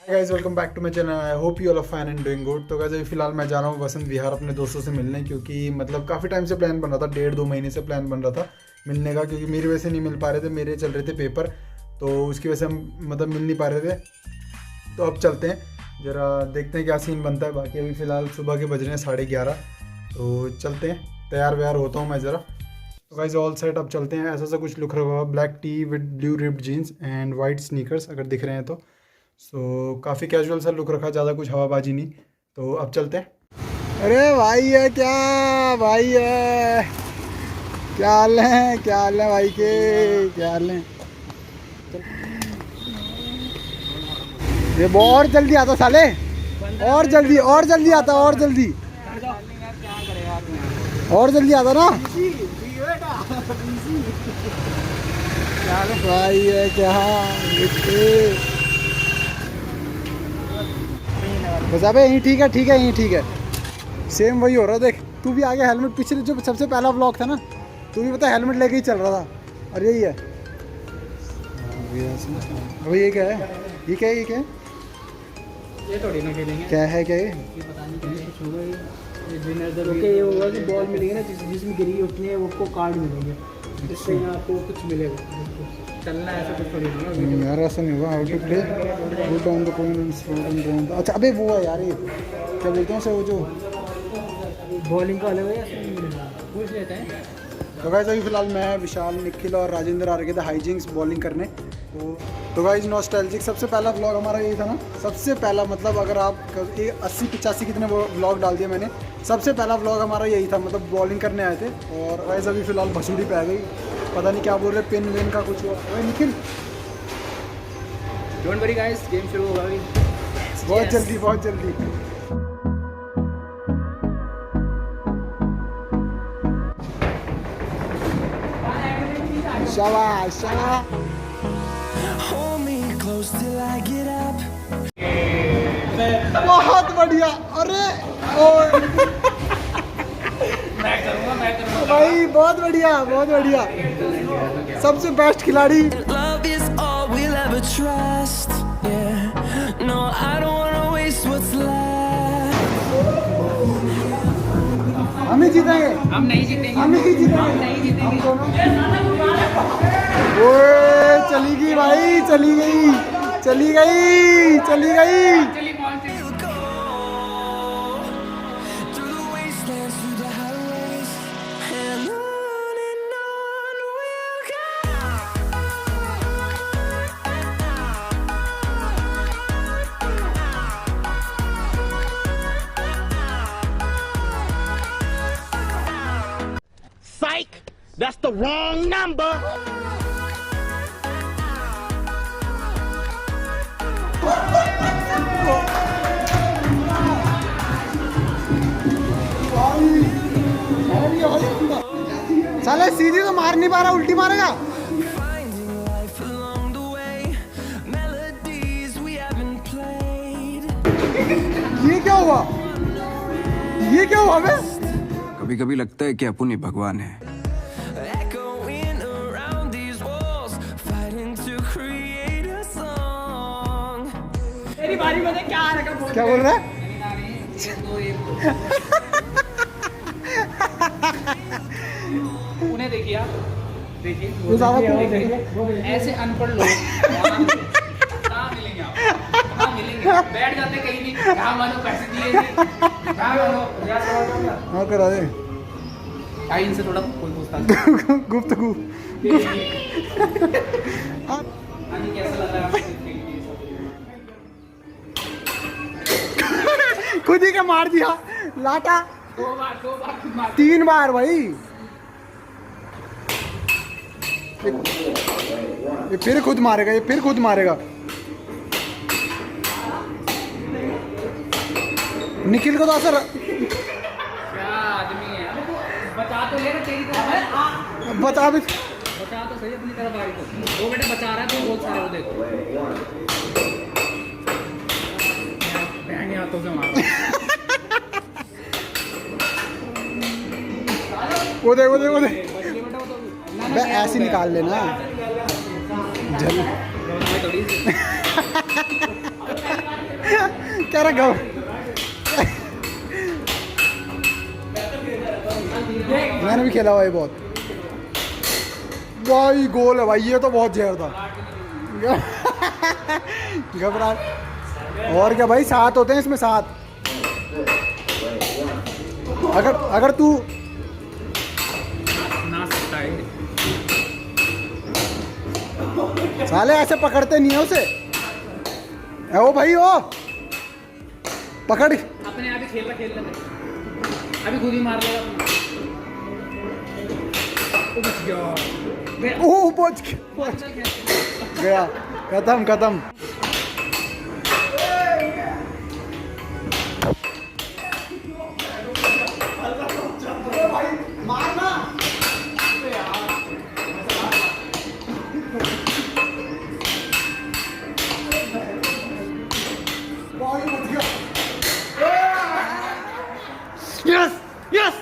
Guys welcome back to my channel. I hope you all are fine and doing good. तो guys अभी फिलहाल मैं जा रहा हूँ वसंत विहार अपने दोस्तों से मिलने, क्योंकि मतलब काफ़ी टाइम से प्लान बन रहा था, 1.5-2 महीने से प्लान बन रहा था मिलने का, क्योंकि मेरी वजह से नहीं मिल पा रहे थे, मेरे चल रहे थे पेपर, तो उसकी वजह से हम मतलब मिल नहीं पा रहे थे। तो अब चलते हैं, ज़रा देखते हैं क्या सीन बनता है। बाकी अभी फ़िलहाल सुबह के बज रहे हैं 11:30, तो चलते हैं, तैयार व्यार होता हूँ मैं ज़रा। तो गाइस ऑल सेट, अब चलते हैं। ऐसा सा कुछ लुक रहा हुआ, black tee with blue ripped jeans and white sneakers अगर दिख रहे हैं तो। सो काफ़ी कैजुअल सा लुक रखा, ज़्यादा कुछ हवाबाजी नहीं। तो अब चलते हैं। अरे भाई है क्या, भाई है क्या हाल है, क्या हाल है भाई के, क्या हाल है। ये बहुत जल्दी आता साले, और जल्दी आता, और जल्दी आता ना भाई है क्या। बस अबे यहीं ठीक है, यहीं ठीक है। सेम वही हो रहा है, देख तू भी आगे हेलमेट, पिछले जो सबसे पहला व्लॉग था ना, तू भी पता हेलमेट लेके ही चल रहा था। और यही है, अभी ये क्या है, ये क्या है, ये क्या है, ये थोड़ी ना खेलेंगे। क्या है, क्या है ये पता नहीं कुछ होगा। ये होगा कि बॉल मिलेगी ना, जिसमें गिरी उतनी है वो आपको कार्ड मिलेंगे, जिससे यहाँ आपको कुछ मिलेगा। चलना ऐसा कुछ थोड़ी ना यार, ऐसा नहीं होगा। How to play put down the coin and slow down. अच्छा अबे वो है यार, ये क्या बोलते हैं उसे, वो जो बॉलिंग का अलग है, पूछ लेते हैं। तो गाइस अभी फिलहाल मैं, विशाल, निखिल और राजेंद्र आ रखे थे हाई जिंक्स बॉलिंग करने। तो गाइस नॉस्टैल्जिक सबसे पहला व्लॉग हमारा यही था ना, सबसे पहला, मतलब अगर आप 80-85 कितने व्लॉग डाल दिए मैंने, सबसे पहला व्लॉग हमारा यही था, मतलब बॉलिंग करने आए थे। और गाइस अभी फिलहाल भसूड़ी पे आ गई, पता नहीं क्या बोल रहे, पेन वेन का कुछ हुआ। अरे Nikhil don't worry guys, game शुरू होगा अभी बहुत जल्दी, बहुत जल्दी। शाबाश शाबाश। बहुत बढ़िया। अरे भाई बहुत बढ़िया, बहुत बढ़िया, सबसे बेस्ट खिलाड़ी। हम ही जीतेंगे, हम नहीं जीतेंगे, हम ही जीतेंगे, हम नहीं जीतेंगे। ओए चली गई भाई, चली गई, चली गई, चली गई। Psych! That's the wrong number! साले सीधी तो मार नहीं पा रहा, उल्टी मारेगा। ये क्या हुआ, ये क्या हुआ बे? कभी कभी लगता है कि अपन ही भगवान है। मेरी बारी में क्या रखा, क्या बोल रहा है? उन्हें देखिए आप, देखिए वो ज़्यादा ऐसे अनपढ़ लोग कहाँ मिलेंगे, आप कहाँ मिलेंगे, बैठ जाते कहीं नहीं, कहाँ मानो पैसे दिए नहीं, कहाँ मानो। हाँ करा दे। आई इनसे थोड़ा कोई पूछता गुफ्तगू। अभी कैसा लग रहा है आपको? खुद ही के मार दिया लाटा, 2 बार खुद मार। 3 बार भाई। ये फिर खुद मारेगा, ये फिर खुद मारेगा। निखिल को तो असर, क्या आदमी है, बचा तो ले ना तेरी तरफ, बता भी, बचा तो सही अपनी तरफ। बारी को वो बेटे बचा रहा है, तो बहुत सारे वो देखो बहन हाथों से मार। वो दे, वो दे, वो दे। ऐसे निकाल लेना। जल कह रहा गाँव मैंने भी खेला भाई बहुत। भाई गोल है भाई, ये तो बहुत जहर था। घबरा। और क्या भाई, 7 होते हैं इसमें, 7। अगर तू ना सकता है। साले ऐसे पकड़ते नहीं है उसे। ओ भाई ओ पकड़। अपने आप ही खेल रहा अभी खुद ही मार लेगा। ओ बच गया। ओ पहुंच गया। खत्म। मारना यस यस।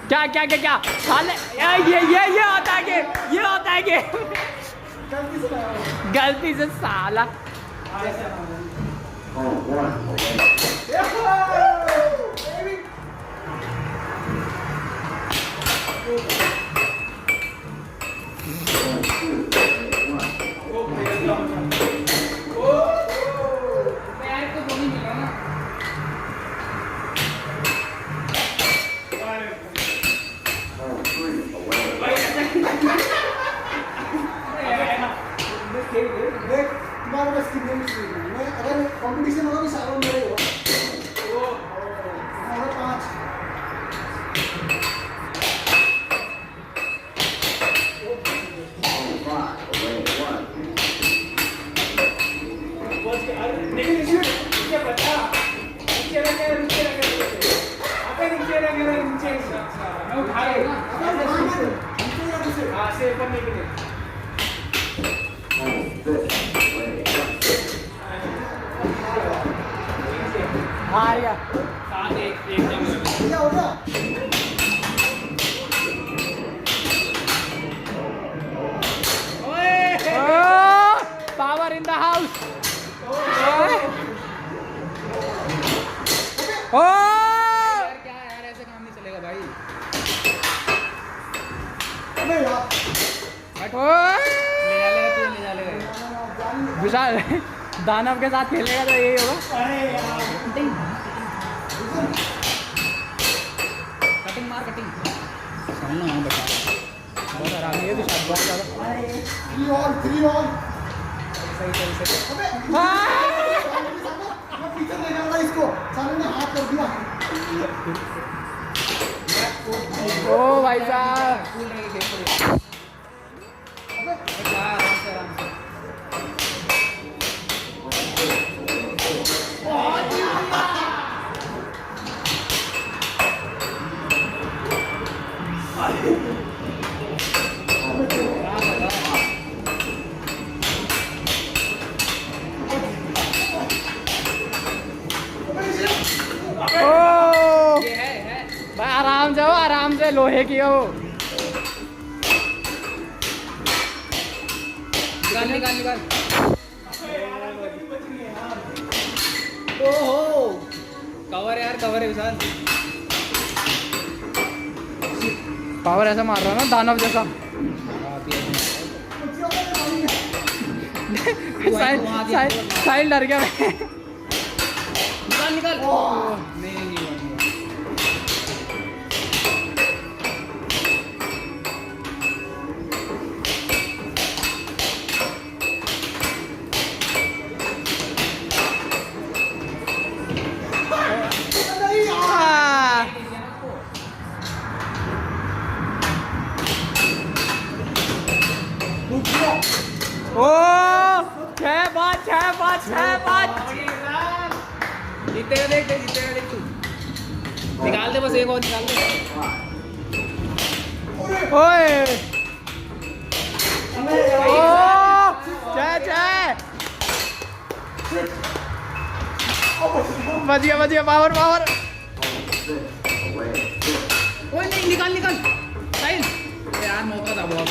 क्या साले ये होता है गेम, ये होता है गेम। गलती से साला। देख तुम्हारे बस की गेम मैं अगर कंपटीशन होगा तो सालों मेरे हो 5। हार गया। हो गया। Power in the house. ओ क्या यार, ऐसे काम नहीं चलेगा भाई। अबे यार ले जा लेगा। विशाल दानव के साथ खेलेगा तो यही होगा। कटिंग मार कटिंग। बहुत आराम है विशाल, बहुत ज़्यादा। 3 ऑल सही। मैं पीछे ले जाऊंगा इसको, साले ने हाथ कर दिया। ओ भाई साहब। भाई आराम से लोहे की है वो। निकाल। ओहो कवर है यार, कवर है विशाल। पावर ऐसा मार रहा है ना दानव जैसा। साहिल डर गया। निकाल। नहीं। ओ 6-5 जीते देख तू। निकाल दे बस, एक और निकाल दे। ओए बच गया। पावर। ओए नहीं, निकाल साहिल यार, मौका था बहुत।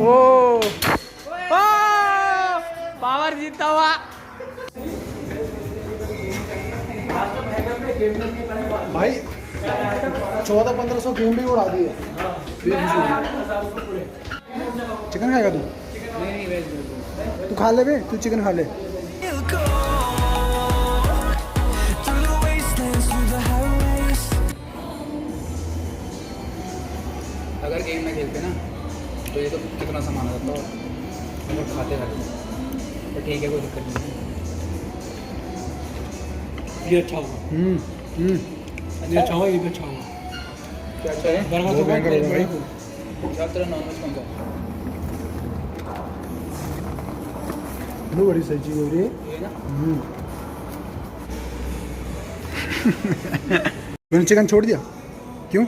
ओ पावर जीता हुआ। भाई 1400-1500 गेम भी उड़ा दिए। चिकन खाएगा तू? नहीं वेज तू खा ले बे, तू चिकन खा ले। अगर गेम में खेलते ना तो ये तो कितना सामान आ जाता और खाते तो ठीक है, कोई दिक्कत नहीं। ये अच्छा होगा, ये अच्छा होगा, ये भी अच्छा होगा। क्या अच्छा है? बर्गर तो भयंकर होगा भाई। क्या तेरा नॉनवेज कौन सा? वो बड़ी सही चीज हो रही है। ये ना मैंने चिकन छोड़ दिया क्यों?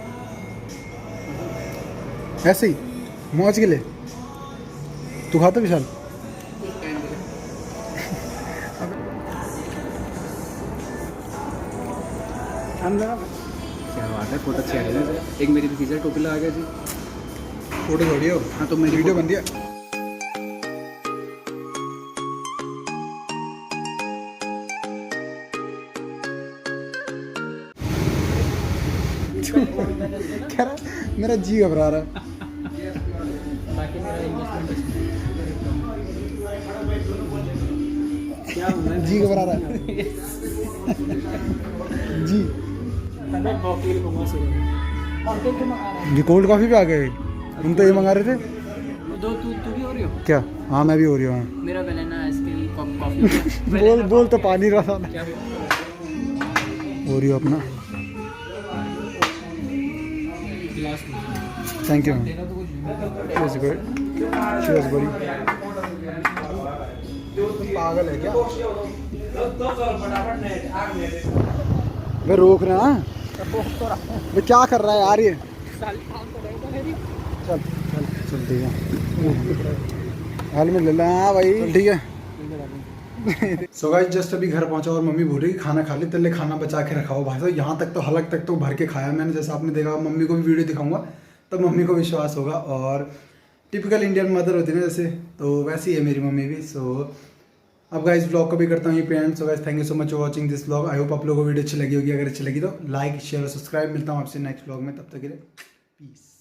ऐसे ही मौज के लिए। तू खाता विशाल? क्या बात है, फोटो अच्छी आ रही है। एक मेरी भतीजा टोपी लगा गया जी। फोटो छोड़ी हो? हाँ तो मेरी वीडियो बन दिया। कह रहा मेरा जी घबरा रहा है। जी घबरा रहा है। जी ये कोल्ड कॉफी पे आ गए। तुम तो ये मंगा रहे थे। तू भी हो रही हो? क्या? हाँ मैं भी हो रही हूँ। मेरा बनाना आइसक्रीम कॉफी। बोल तो पानी रहा था। क्या हो रही हो अपना। गिलास थैंक यू। देना तो कुछ she was good, she was बड़ी। पागल है क्या? वे रोक रहे हैं। वे क्या कर रहा है यार ये? चल चल चल ठीक है। हेलमेट ले ला। हाँ भाई ठीक है। सो गाइस जस्ट अभी घर पहुंचा और मम्मी बोल रही है कि खाना खा ले, तेरे लिए खाना बचा के रखा हो। भाई साहब यहाँ तक तो हलक तक तो भर के खाया मैंने, जैसा आपने देखा। मम्मी को भी वीडियो दिखाऊंगा तब मम्मी को विश्वास होगा। और टिपिकल इंडियन मदर होती है ना जैसे, तो वैसी ही है मेरी मम्मी भी। सो अब गाइस ब्लॉग को भी करता हूँ ये and. So guys thank you so much for watching this blog. I hope आप लोगों को वीडियो अच्छी लगी होगी। अगर अच्छी लगी तो लाइक शेयर और सब्सक्राइब। मिलता हूँ आपसे नेक्स्ट ब्लॉग में, तब तक के लिए पीस।